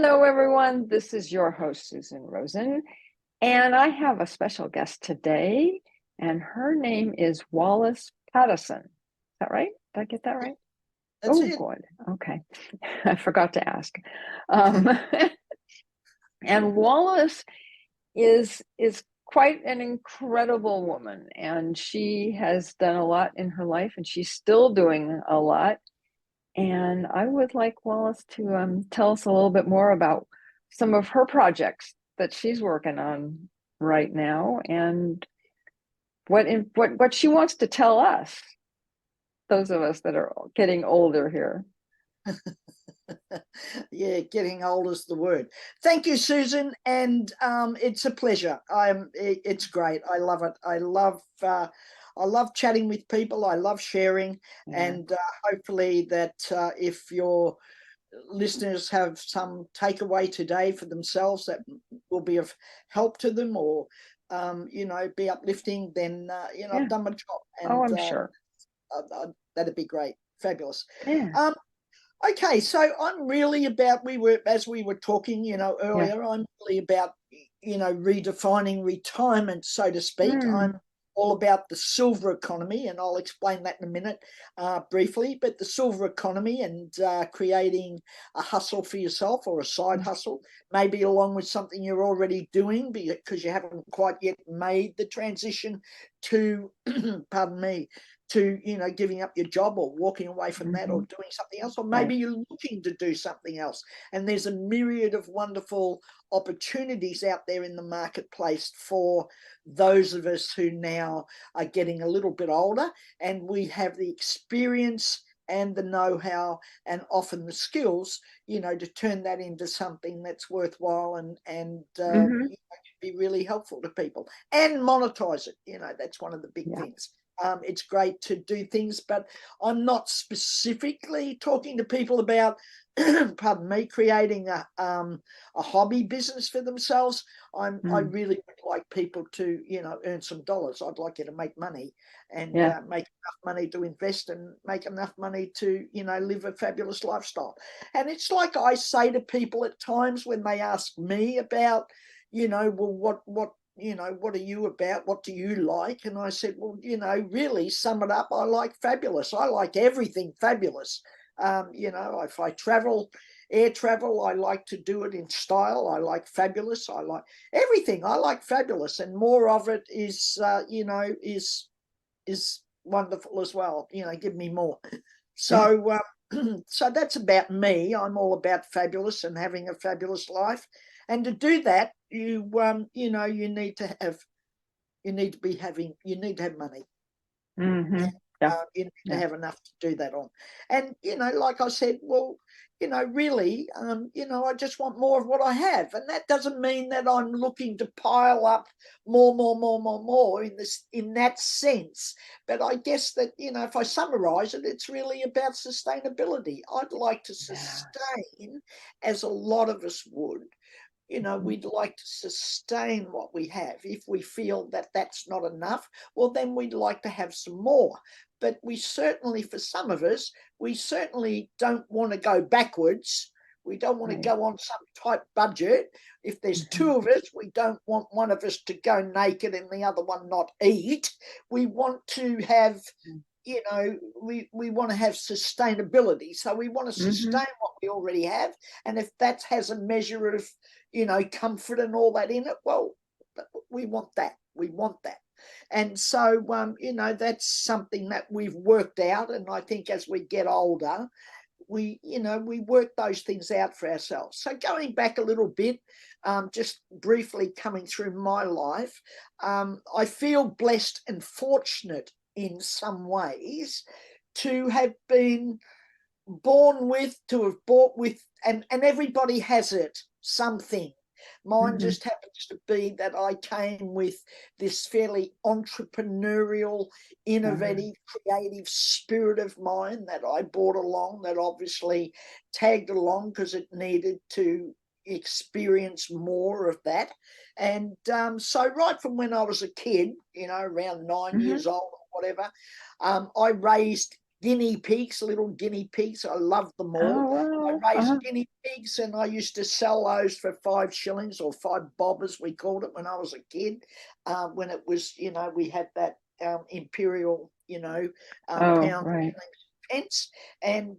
Hello, everyone. This is your host, Susan Rosen, and I have a special guest today, and her name is Wallis Pattisonn. Is that right? Did I get that right? That's Oh, it. good. Okay. I forgot to ask. Um, and Wallis is quite an incredible woman, and she has done a lot in her life, and she's still doing a lot. And I would like Wallis to tell us a little bit more about some of her projects that she's working on right now, and what she wants to tell us, those of us that are getting older here. Yeah, getting old is the word. Thank you, Susan, and it's a pleasure. It's great. I love it. I love chatting with people. I love sharing, Yeah. and hopefully that if your listeners have some takeaway today for themselves that will be of help to them, or be uplifting, then Yeah. I've done my job, and Oh, I'm sure. that'd be great, fabulous. Yeah. Okay, so I'm really about, as we were talking, Yeah. earlier, I'm really about, redefining retirement, so to speak. Mm. I'm all about the silver economy, and I'll explain that in a minute, briefly. But the silver economy and creating a hustle for yourself, or a side hustle, maybe along with something you're already doing because you haven't quite yet made the transition to, pardon me, to giving up your job, or walking away from that, or doing something else, or maybe you're looking to do something else. And there's a myriad of wonderful opportunities out there in the marketplace for those of us who now are getting a little bit older, and we have the experience and the know-how, and often the skills, to turn that into something that's worthwhile, and be really helpful to people, and monetize it. That's one of the big things. It's great to do things, but I'm not specifically talking to people about, pardon me, creating a hobby business for themselves. I really would like people to, earn some dollars. I'd like you to make money, and make enough money to invest, and make enough money to, live a fabulous lifestyle. And it's like I say to people at times when they ask me about, well, what are you about? What do you like? And I said, well, really sum it up. I like fabulous. I like everything fabulous. If I travel, air travel, I like to do it in style. I like fabulous. I like everything. I like fabulous, and more of it is wonderful as well. Give me more. So, so that's about me. I'm all about fabulous and having a fabulous life. And to do that, you need to have money. Mm-hmm. You need to have enough to do that on. And like I said, well, really, I just want more of what I have. And that doesn't mean that I'm looking to pile up more in that sense. But I guess that, if I summarize it, it's really about sustainability. I'd like to sustain, as a lot of us would. We'd like to sustain what we have. If we feel that that's not enough, well, then we'd like to have some more. But we certainly, for some of us, we certainly don't want to go backwards. We don't want to go on some tight budget. If there's two of us, we don't want one of us to go naked and the other one not eat. We want to have, we want to have sustainability. So we want to sustain what we already have. And if that has a measure of, comfort and all that in it, well, we want that. We want that. And so, that's something that we've worked out. And I think as we get older, we work those things out for ourselves. So going back a little bit, just briefly coming through my life, I feel blessed and fortunate in some ways to have been born with, to have bought with, and everybody has it, something. Mine just happens to be that I came with this fairly entrepreneurial, innovative, creative spirit of mine that I brought along, that obviously tagged along because it needed to experience more of that. And so right from when I was a kid, around 9 years old or whatever, I raised guinea pigs, little guinea pigs. I loved them all. Oh, wow. I raised guinea pigs, and I used to sell those for 5 shillings or 5 bob, as we called it when I was a kid. When it was, we had that imperial, Oh, pound right. pence, and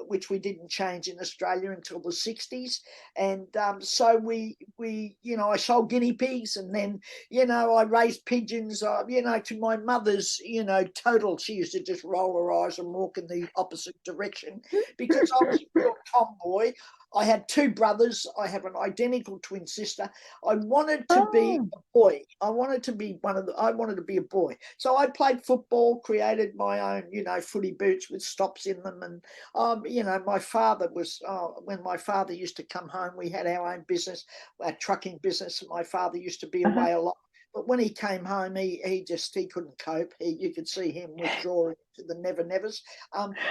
which we didn't change in Australia until the 60s. And so I sold guinea pigs, and then, I raised pigeons, to my mother's, total. She used to just roll her eyes and walk in the opposite direction because I was a real tomboy. I had 2 brothers. I have an identical twin sister. I wanted to be Oh, a boy. I wanted to be I wanted to be a boy. So I played football, created my own, footy boots with stops in them. And, my father was, when my father used to come home, we had our own business, our trucking business. And my father used to be away a lot. But when he came home, he couldn't cope. You could see him withdrawing to the never nevers.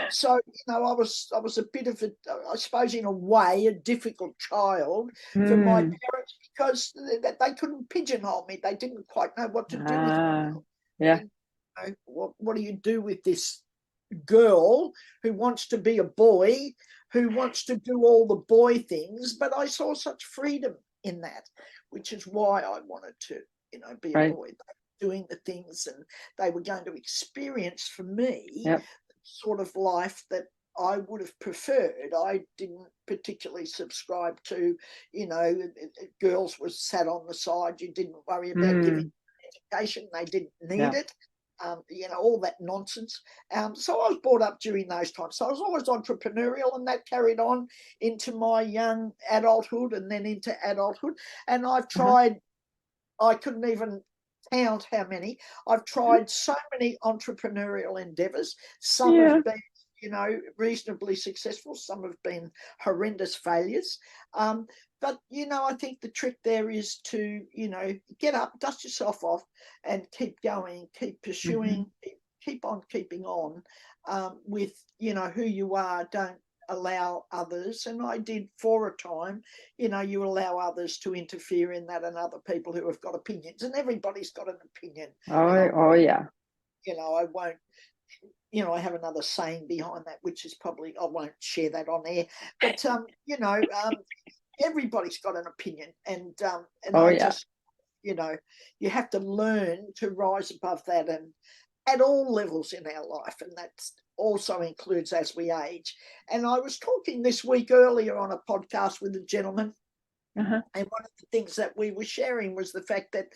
So I was a bit of I suppose in a way, a difficult child for my mm. parents because they couldn't pigeonhole me. They didn't quite know what to do with me. Yeah, What do you do with this girl who wants to be a boy, who wants to do all the boy things? But I saw such freedom in that, which is why I wanted to, be a right. boy. Doing the things, and they were going to experience for me Yep. the sort of life that I would have preferred. I didn't particularly subscribe to, girls were sat on the side. You didn't worry about giving education. They didn't need Yeah. it. All that nonsense. So I was brought up during those times. So I was always entrepreneurial, and that carried on into my young adulthood and then into adulthood. And I've tried, I couldn't even count how many. I've tried so many entrepreneurial endeavors. Some Yeah. have been, reasonably successful. Some have been horrendous failures. But, I think the trick there is to, get up, dust yourself off, and keep going, keep pursuing, keep on keeping on with, who you are. Don't allow others, and I did for a time, you allow others to interfere in that, and other people who have got opinions, and everybody's got an opinion. Oh, yeah. I won't, I have another saying behind that, which is probably, I won't share that on air, but everybody's got an opinion, and Oh, I yeah. just, you have to learn to rise above that, and at all levels in our life, and that also includes as we age. And I was talking this week earlier on a podcast with a gentleman, Uh-huh. and one of the things that we were sharing was the fact that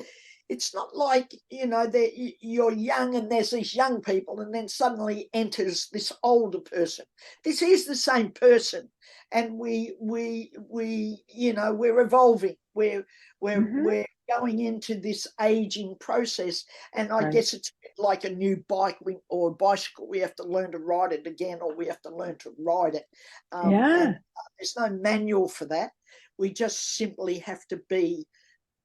it's not like, that you're young and there's these young people and then suddenly enters this older person. This is the same person, and we're evolving. We're going into this aging process, and I Right. guess it's like a new bike or a bicycle. We have to learn to ride it again, or we have to learn to ride it. And Yeah. there's no manual for that. We just simply have to be,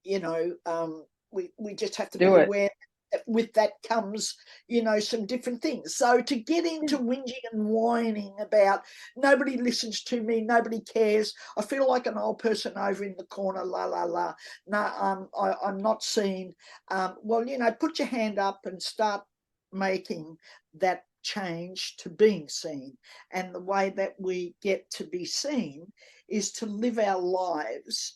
we just have to Do be it. aware that with that comes, some different things. So to get into whinging and whining about nobody listens to me, nobody cares, I feel like an old person over in the corner, la la la. No, I'm not seen. Well, put your hand up and start making that change to being seen. And the way that we get to be seen is to live our lives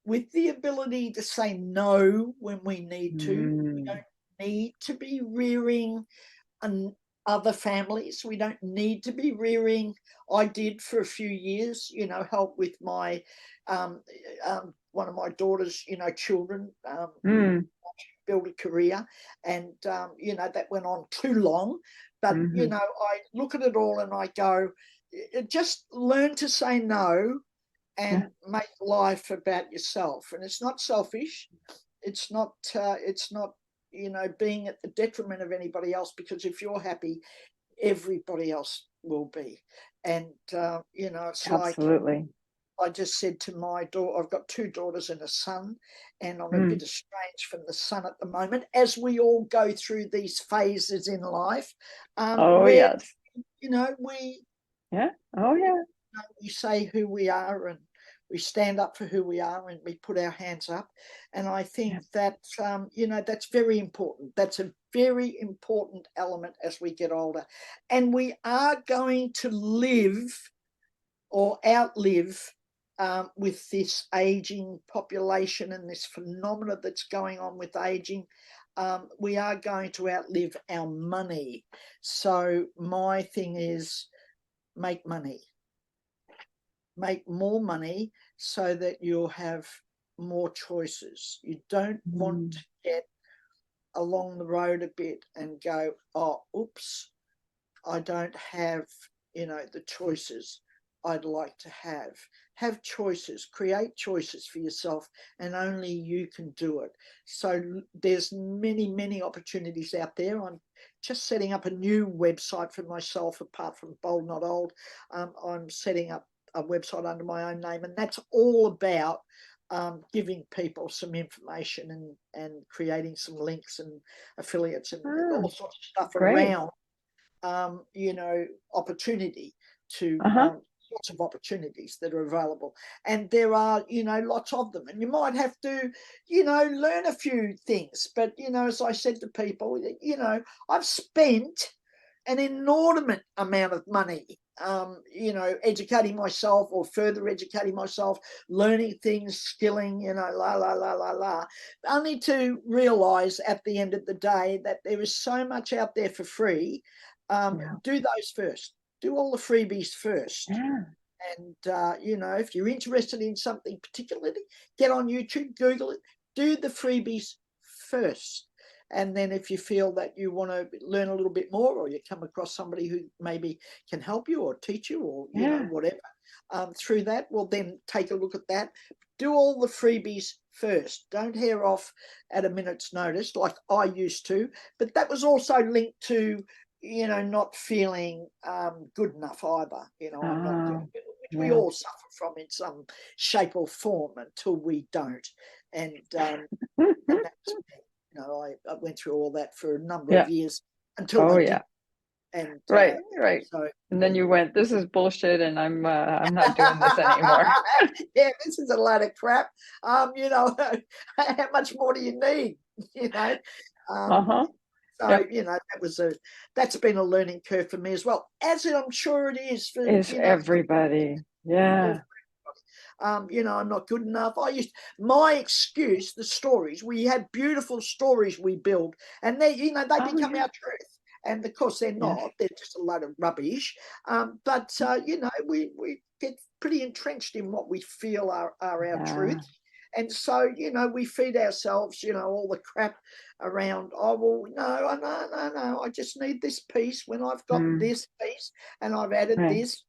with the ability to say no when we need to. We don't need to be rearing other families. We don't need to be rearing. I did for a few years, help with my one of my daughter's, children, Mm. build a career, and that went on too long. But I look at it all and I go, just learn to say no Yeah. and make life about yourself. And it's not selfish. It's not. It's not. Being at the detriment of anybody else. Because if you're happy, everybody else will be. And it's like Absolutely. I just said to my daughter. I've got 2 daughters and a son, and I'm a bit Mm. estranged from the son at the moment. As we all go through these phases in life, Oh, where yes. we Yeah. Oh, yeah. we say who we are, and we stand up for who we are, and we put our hands up. And I think Yeah. that that's very important. That's a very important element as we get older. And we are going to live or outlive with this aging population and this phenomena that's going on with aging. We are going to outlive our money. So my thing is, make money. Make more money so that you'll have more choices. You don't want to get along the road a bit and go, oh, oops, I don't have, the choices I'd like to have. Have choices, create choices for yourself, and only you can do it. So there's many, many opportunities out there. I'm just setting up a new website for myself, apart from Bold Not Old. I'm setting up a website under my own name, and that's all about giving people some information and creating some links and affiliates and all sorts of stuff around opportunity to lots of opportunities that are available, and there are lots of them, and you might have to learn a few things, but as I said to people, I've spent an inordinate amount of money educating myself or further educating myself, learning things, skilling, only to realize at the end of the day that there is so much out there for free. Do those first. Do all the freebies first. Yeah. And, if you're interested in something particularly, get on YouTube, Google it, do the freebies first. And then if you feel that you want to learn a little bit more, or you come across somebody who maybe can help you or teach you or, whatever, through that, well, then take a look at that. Do all the freebies first. Don't hear off at a minute's notice like I used to. But that was also linked to, not feeling good enough either. I'm not good, which we all suffer from in some shape or form until we don't. And that's I went through all that for a number of years until I did. And right. So, and then you went, this is bullshit, and I'm not doing this anymore. Yeah, this is a load of crap. How much more do you need? So that's been a learning curve for me as well, as I'm sure it is for everybody. Yeah. I'm not good enough. My excuse, the stories, we had beautiful stories we build, and they become our truth. And of course they're not, they're just a load of rubbish. But we get pretty entrenched in what we feel are our truth. And so, we feed ourselves, all the crap around, oh, well, no, I just need this piece. When I've got this piece and I've added this,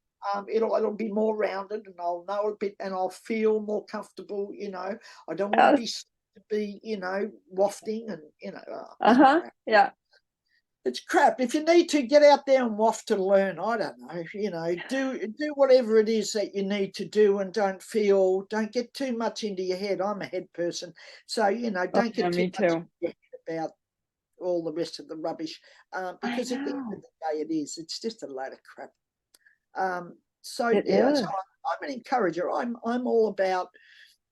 it'll be more rounded, and I'll know a bit, and I'll feel more comfortable. I don't want to be wafting and it's crap. If you need to, get out there and waft to learn. I don't know, do whatever it is that you need to do, and don't get too much into your head. I'm a head person, so don't get too much into your head about all the rest of the rubbish, because at the end of the day, it's just a load of crap. So I'm an encourager. I'm all about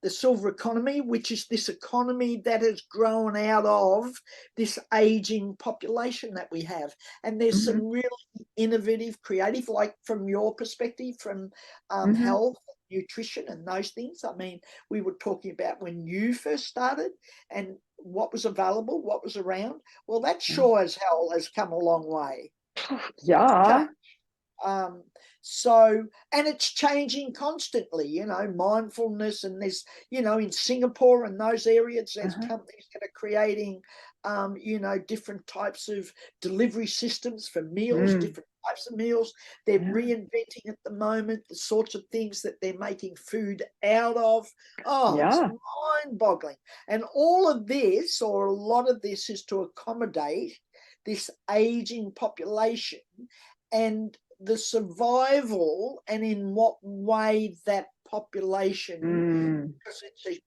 the silver economy, which is this economy that has grown out of this aging population that we have. And there's some really innovative, creative, like from your perspective, from health, nutrition and those things. I mean, we were talking about when you first started and what was available, what was around. Well, that sure as hell has come a long way. Yeah. So, and it's changing constantly, mindfulness, and there's, in Singapore and those areas, there's companies that are creating, different types of delivery systems for meals, different types of meals. They're reinventing at the moment the sorts of things that they're making food out of. It's mind-boggling. And all of this, or a lot of this, is to accommodate this aging population and the survival, and in what way that population, because it's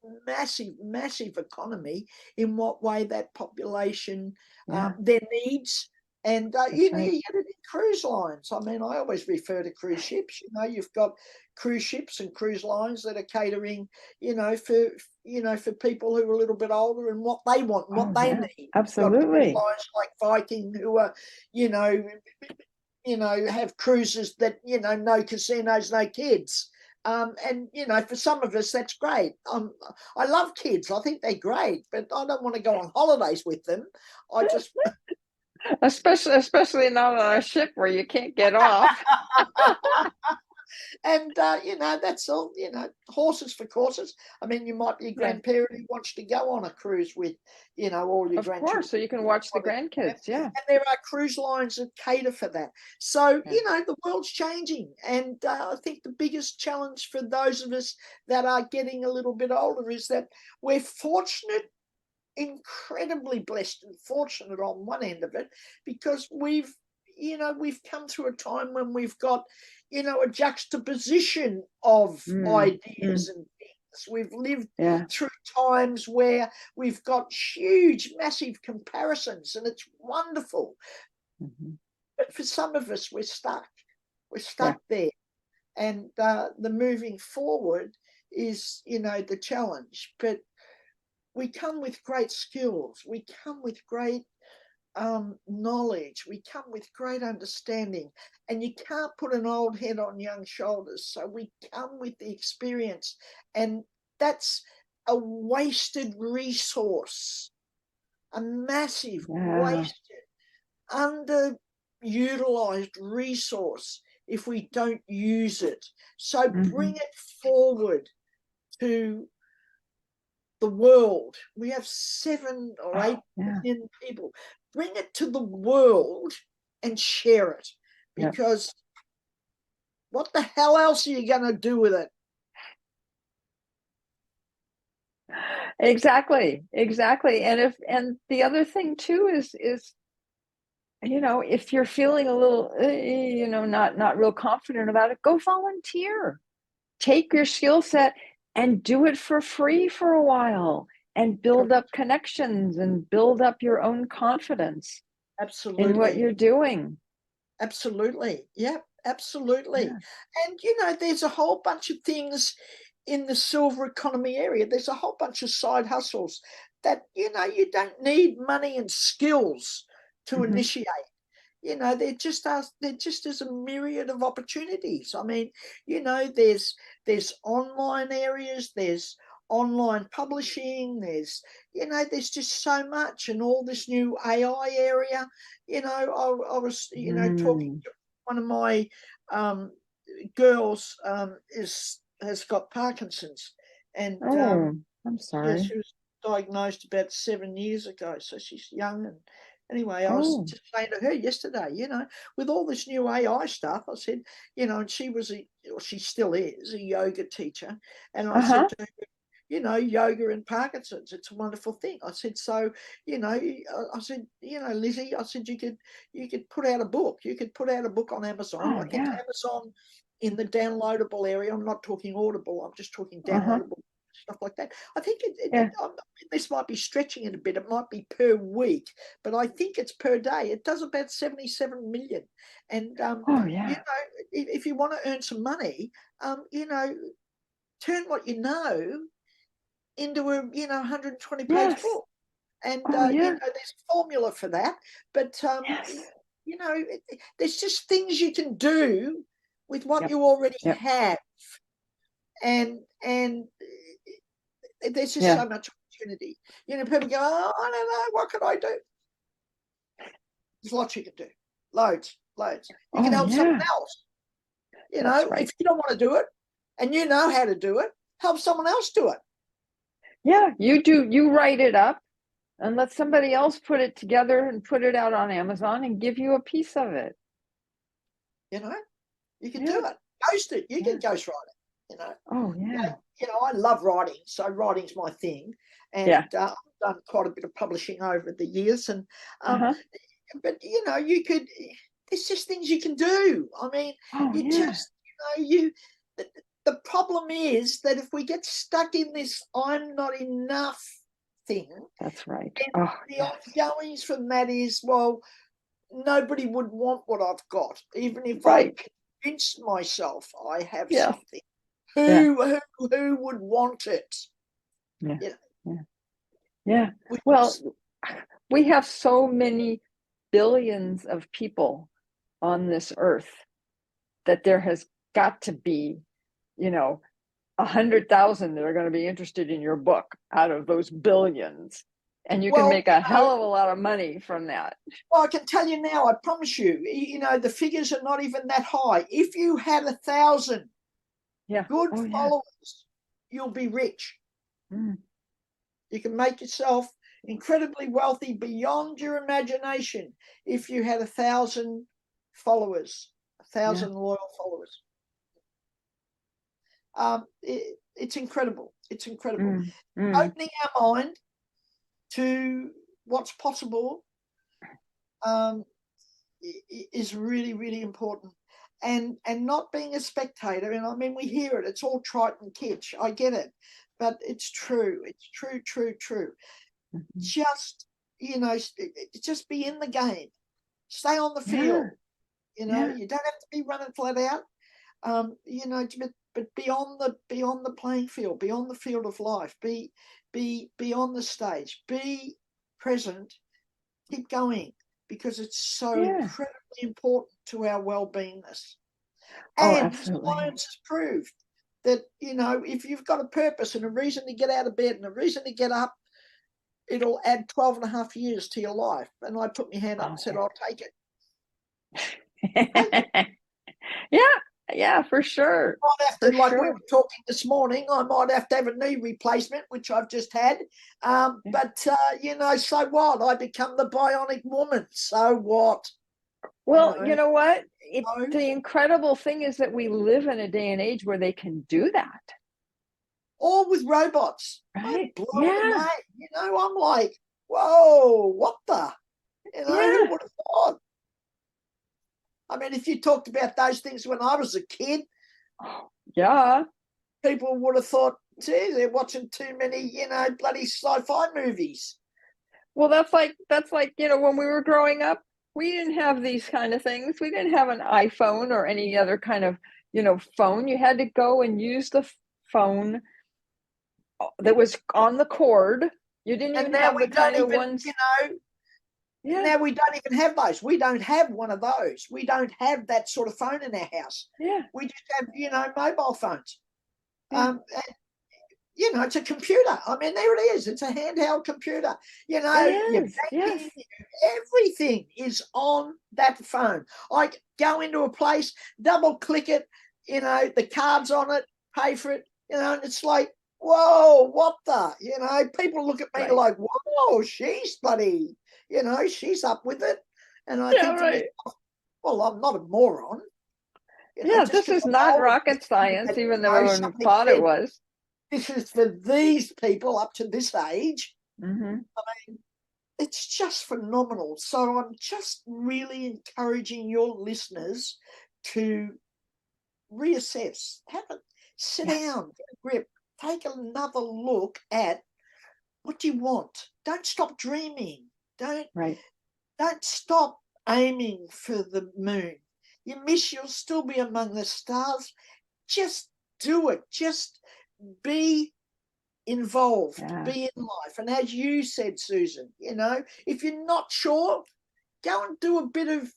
a massive economy, in what way that population, their needs And That's you right. get it in cruise lines. I mean, I always refer to cruise ships. You know, you've got cruise ships and cruise lines that are catering, for people who are a little bit older and what they want and what they need. You've got cruise Absolutely. lines like Viking who are, you know, have cruises that, no casinos, no kids. And for some of us that's great. I love kids. I think they're great, but I don't want to go on holidays with them. I just Especially not on a ship where you can't get off. and that's all. Horses for courses. I mean, you might be a Yeah, grandparent who wants to go on a cruise with all your of course. grandchildren. So you can watch the grandkids. Yeah. And there are cruise lines that cater for that. So Yeah. the world's changing, and I think the biggest challenge for those of us that are getting a little bit older is that we're fortunate, incredibly blessed and fortunate on one end of it, because we've come through a time when we've got a juxtaposition of ideas and things. We've lived Yeah. through times where we've got huge massive comparisons, and it's wonderful. But for some of us, we're stuck there, and the moving forward is the challenge. But we come with great skills. We come with great knowledge. We come with great understanding. And you can't put an old head on young shoulders. So we come with the experience. And that's a wasted resource, a massive, wasted, underutilized resource if we don't use it. So bring it forward to the world. We have 7 or 8 billion people. Bring it to the world and share it, because what the hell else are you going to do with it? Exactly. And the other thing too is if you're feeling a little not real confident about it, go volunteer. Take your skill set and do it for free for a while, and build up connections and build up your own confidence in what you're doing. Absolutely. Yeah, absolutely. And there's a whole bunch of things in the silver economy area. There's a whole bunch of side hustles that you don't need money and skills to initiate. There just is a myriad of opportunities. I mean, there's online areas, there's online publishing, there's just so much, and all this new AI area. I was talking to one of my girls has got Parkinson's, and I'm sorry. she was diagnosed about 7 years ago, so she's young. And anyway, I was just saying to her yesterday, with all this new AI stuff, I said, and she still is a yoga teacher, and I said to her, yoga and Parkinson's, it's a wonderful thing. I said, so, I said, Lizzie, I said, you could put out a book. You could put out a book on Amazon. I think Amazon, in the downloadable area, I'm not talking Audible, I'm just talking downloadable, stuff like that. I think this might be stretching it a bit. It might be per week, but I think it's per day. It does about 77 million. And, if you want to earn some money, turn what you know into a 120-page book, and there's a formula for that. But there's just things you can do with what you already have, and there's just so much opportunity. People go, oh, I don't know, what can I do? There's lots you can do, loads. You can help someone else. If you don't want to do it and you know how to do it, help someone else do it. Yeah, you write it up and let somebody else put it together and put it out on Amazon and give you a piece of it. You can do it. Ghost it. You can ghost write it. Oh yeah. I love writing, so writing's my thing, and I've done quite a bit of publishing over the years, and but you could. There's just things you can do. I mean, the problem is that if we get stuck in this "I'm not enough" thing, that's right. the ongoings from that is, well, nobody would want what I've got, even if I Right. convinced myself I have Yes. something. Yeah. Who would want it? Yeah. You know, Yeah. Yeah. which Well, is, we have so many billions of people on this earth that there has got to be, you know, 100,000 that are going to be interested in your book out of those billions. And you can well, make a hell of a lot of money from that. well, I can tell you now, I promise you, the figures are not even that high. If you had 1,000 Yeah. good Oh, yeah. followers, you'll be rich. Mm. You can make yourself incredibly wealthy beyond your imagination if you had 1,000 followers, a Yeah. 1,000 loyal followers. It's incredible. It's incredible. Mm. Mm. Opening our mind to what's possible is really, really important. And not being a spectator. And I mean, we hear it. It's all trite and kitsch. I get it, but it's true. It's true, true, true. Mm-hmm. Just just be in the game. Stay on the Yeah. field. Yeah. You don't have to be running flat out. But beyond the playing field, beyond the field of life, be on the stage, be present, keep going, because it's so Yeah. incredibly important to our well-beingness. Oh, And absolutely. science has proved that, if you've got a purpose and a reason to get out of bed and a reason to get up, it'll add 12 and a half years to your life. And I put my hand up Oh, and said, I'll take it. Take it. yeah. Yeah. Yeah, for sure. Might have For to, like we sure. were talking this morning, I might have to have a knee replacement, which I've just had. Yeah. But so what? I become the bionic woman. So what? Well, you know what? No. The incredible thing is that we live in a day and age where they can do that, Or with robots. I'm right? blown Yeah. away. I'm like, whoa, what the? Who Yeah. would have thought? I mean, if you talked about those things when I was a kid, Oh, yeah. people would have thought, gee, they're watching too many, bloody sci-fi movies. Well, that's like, when we were growing up, we didn't have these kind of things. We didn't have an iPhone or any other kind of, phone. You had to go and use the phone that was on the cord. You didn't And even now have we the kind don't of even, ones. Yeah. now we don't even have those. We don't have one of those. We don't have that sort of phone in our house. Yeah. We just have, mobile phones. Yeah. It's a computer. I mean, there it is. It's a handheld computer. It Your is. Yes. banking, everything is on that phone. I go into a place, double click it, the card's on it, pay for it, and it's like, whoa, what the? People look at me Right. like, whoa, she's bloody, she's up with it. And I Yeah, think to right. myself, well, I'm not a moron, Yeah, just this because is I'm not old. rocket science, even though everyone Somebody thought it said, was. this is for these people up to this age. Mm-hmm. I mean, it's just phenomenal. So I'm just really encouraging your listeners to reassess, sit Yes. down, get a grip, take another look at what do you want. Don't stop dreaming. Don't Right. don't stop aiming for the moon. You'll still be among the stars. Just do it. Just be involved, Yeah. be in life. And as you said, Susan, if you're not sure, go and do a bit of,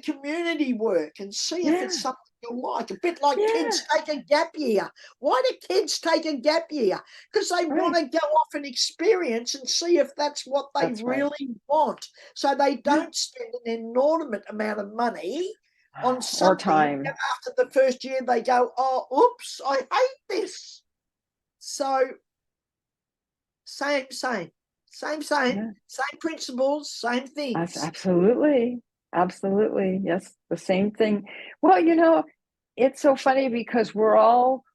community work and see if it's Yeah. something you like. A bit like Yeah. kids take a gap year. Why do kids take a gap year? Because they want Right. to go off and experience and see if that's what they That's right. really want. So they Yeah. don't spend an inordinate amount of money on Or something time. that after the first year they go, oh, oops, I hate this. So same Yeah. same principles, same That's things. absolutely. Absolutely. Yes. The same thing. Well, it's so funny because we're all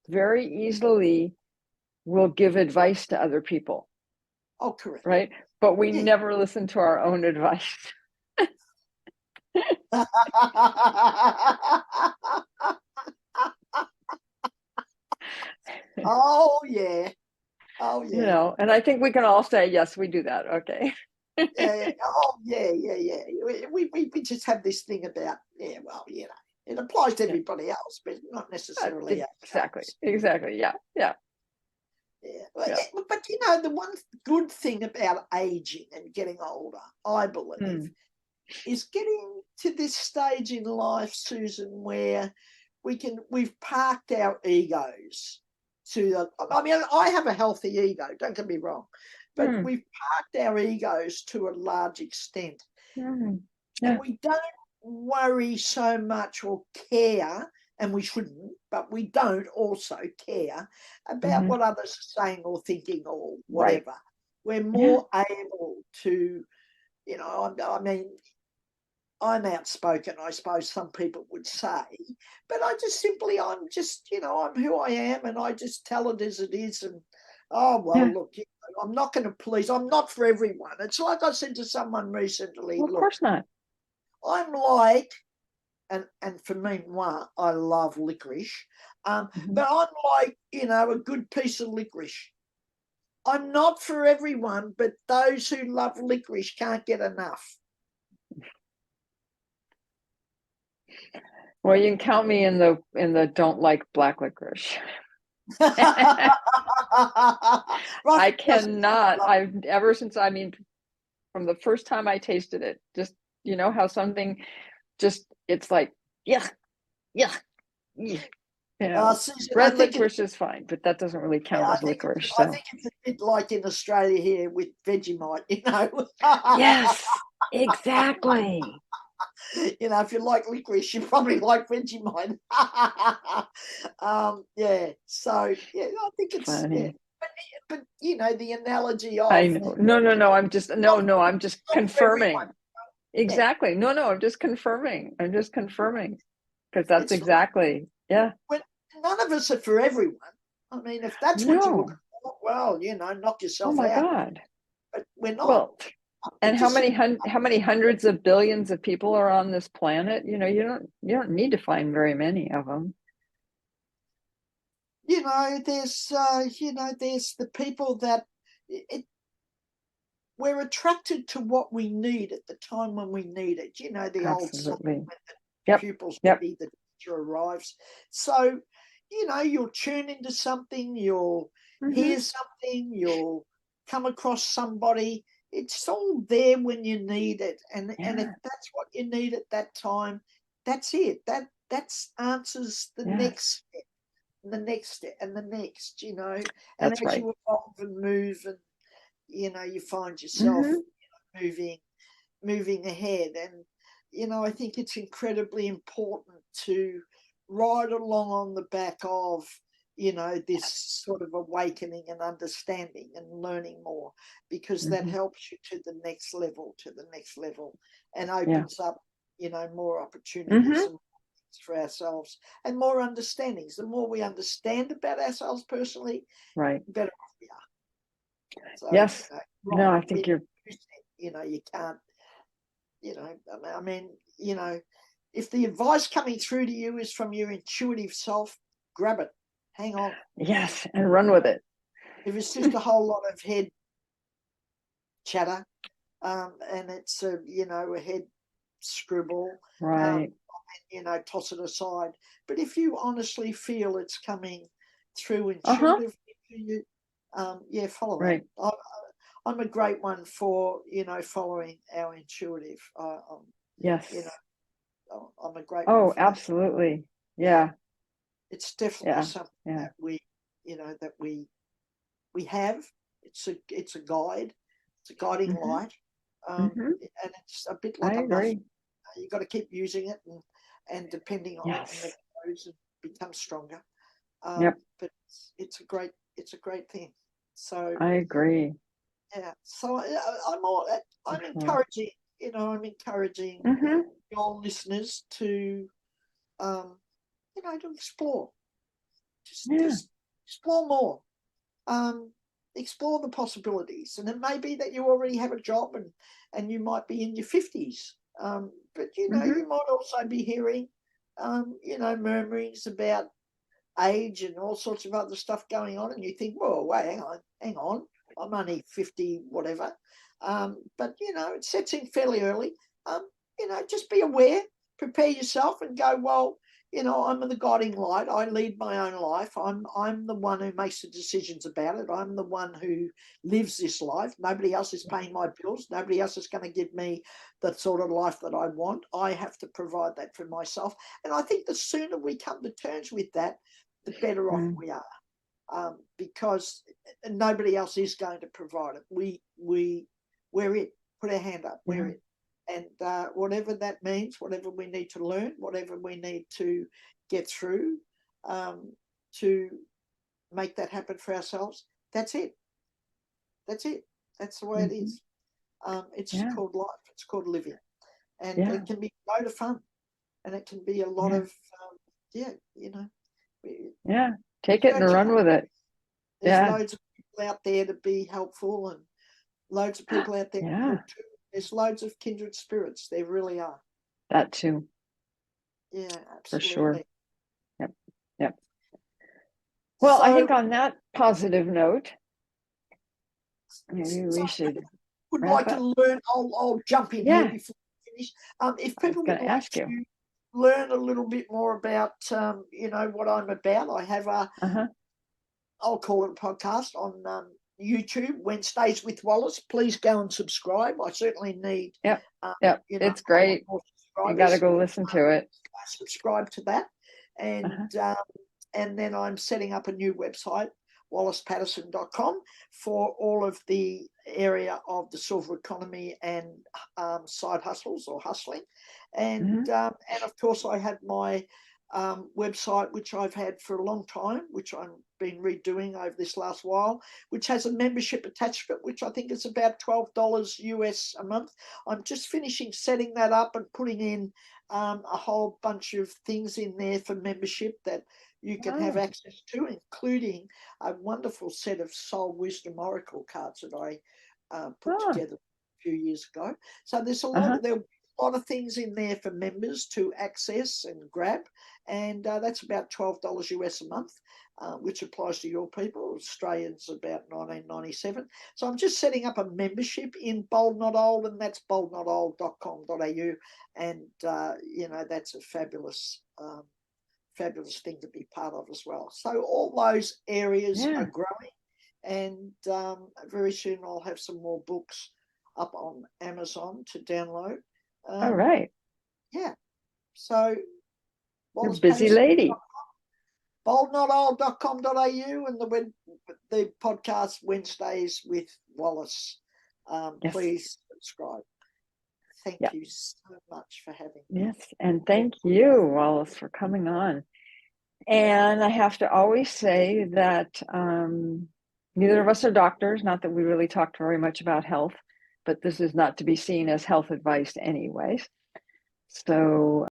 very easily will give advice to other people, Oh, correct. right? But we Yeah. never listen to our own advice. Oh yeah. Oh yeah. And I think we can all say, yes, we do that. Okay. Yeah. Oh, yeah. We just have this thing about, well, it applies to Yeah. everybody else, but not necessarily Exactly. ourselves. Exactly. Yeah. Yeah. Yeah. Yeah. But the one good thing about aging and getting older, I believe, Mm. is getting to this stage in life, Susan, where we've parked our egos I mean, I have a healthy ego, don't get me wrong, but Mm. we've parked our egos to a large extent, Mm. and Yeah. we don't worry so much or care, and we shouldn't, but we don't also care about Hmm. what others are saying or thinking or Right. whatever. We're Yeah. more able to, I mean, I'm outspoken, I suppose some people would say, but I'm just, I'm who I am, and I just tell it as it is. And, oh, well, Yeah. look, I'm not going to please, I'm not for everyone. It's like I said to someone recently, Well, of look, course not. I'm like, and for me, moi, I love licorice, Hmm. but I'm like, a good piece of licorice. I'm not for everyone, but those who love licorice can't get enough. Well, you can count me in the don't like black licorice. Right, I doesn't cannot. love I've ever since, I mean, from the first time I tasted it, just how something just it's like, yeah, yeah, yeah. Susan, Red licorice is fine, but that doesn't really count as licorice. I So think it's a bit like in Australia here with Vegemite, yes, exactly. If you like licorice, you probably like Vegemite. Yeah. So yeah, I think it's Funny. but the analogy I of know. No, no, no. I'm just not, no, no. I'm just not for everyone. confirming. Yeah, Exactly. No, no. I'm just confirming. I'm just confirming because that's it's exactly. Yeah. when none of us are for everyone. I mean, if that's what you're looking No. for, well, knock Oh yourself my out. God. But we're not. Well, We're and just how many hundreds of billions of people are on this planet? You don't need to find very many of them. there's the people that we're attracted to what we need at the time when we need it. The old song, Absolutely. when the Yep. pupil's Yep. ready, the teacher arrives. So, you'll tune into something, you'll Hmm. hear something, you'll come across somebody. It's all there when you need it. And if Yeah. that's what you need at that time, that's it. That's answers the Yes. next step, and the next step, and the next, and That's as right. you evolve and move, and you find yourself Hmm. moving moving ahead. And I think it's incredibly important to ride along on the back of this sort of awakening and understanding and learning more, because that Hmm. helps you to the next level, and Yeah. opens up more opportunities Hmm. and for ourselves, and more understandings. The more we understand about ourselves personally, Right. the better off we are. So, Yes. No, wrong. I think you're. You can't, I mean, if the advice coming through to you is from your intuitive self, grab it. Hang on. Yes, and run with it. If it's just a whole lot of head chatter, and it's a head scribble, um, Right. toss it aside. But if you honestly feel it's coming through Uh-huh. intuitively to you, follow that. Right. I'm a great one for following our intuitive. You Yes. know, I'm a great one Oh, for that. absolutely. Yeah, Yeah. it's definitely Yeah. something Yeah. that we have. It's a guide. It's a guiding Hmm. light, Hmm. and it's a bit I like a muscle. agree. You've got to keep using it, and depending on it, and it Yes. grows and becomes stronger. Yep. But it's a great thing. So I agree. yeah, so I'm For sure. encouraging. I'm encouraging Hmm. your listeners to to explore. Yeah. Just explore more. Um, explore the possibilities. And it may be that you already have a job, and you might be in your 50s. But Hmm. you might also be hearing murmurings about age and all sorts of other stuff going on, and you think, well, wait, hang on. I'm only 50, whatever. But, it sets in fairly early. Just be aware, prepare yourself and go, well, I'm the guiding light. I lead my own life. I'm the one who makes the decisions about it. I'm the one who lives this life. Nobody else is paying my bills. Nobody else is going to give me the sort of life that I want. I have to provide that for myself. And I think the sooner we come to terms with that, the better off we are. Because nobody else is going to provide it. We're it. Put our hand up. We're it. And whatever that means, whatever we need to learn, whatever we need to get through to make that happen for ourselves, that's it. That's it. That's the way it is. It's called life. It's called living. And it can be a load of fun. And it can be a lot of, take it and run with it. There's loads of people out there to be helpful and loads of people out there to too. There's loads of kindred spirits. There really are. That too. Yeah, absolutely. For sure. Yep. Well, I think on that positive note, maybe we should would like to learn. I'll jump in here before we finish. If people would like to learn a little bit more about, what I'm about, I have I'll call it a podcast on YouTube, Wednesdays with Wallis. Please go and subscribe. I certainly need. It's great. You got to go listen to it. Subscribe to that, and then I'm setting up a new website, wallispattisonn.com, for all of the area of the silver economy and side hustles or hustling, and of course I have my website, which I've had for a long time, which I've been redoing over this last while, which has a membership attachment, which I think is about $12 US a month. I'm just finishing setting that up and putting in a whole bunch of things in there for membership that you can have access to, including a wonderful set of soul wisdom oracle cards that I put together a few years ago. So there's a lot of things in there for members to access and grab, and that's about $12 US a month, which applies to your people. Australians about $19.97. So I'm just setting up a membership in Bold Not Old, and that's boldnotold.com.au, and that's a fabulous thing to be part of as well. So all those areas are growing, and very soon I'll have some more books up on Amazon to download. All right. Yeah. So you're a busy lady. boldnotold.com.au and the podcast Wednesdays with Wallis. Please subscribe. Thank you so much for having me. Yes, and thank you, Wallis, for coming on. And I have to always say that neither of us are doctors, not that we really talked very much about health, but this is not to be seen as health advice anyways. So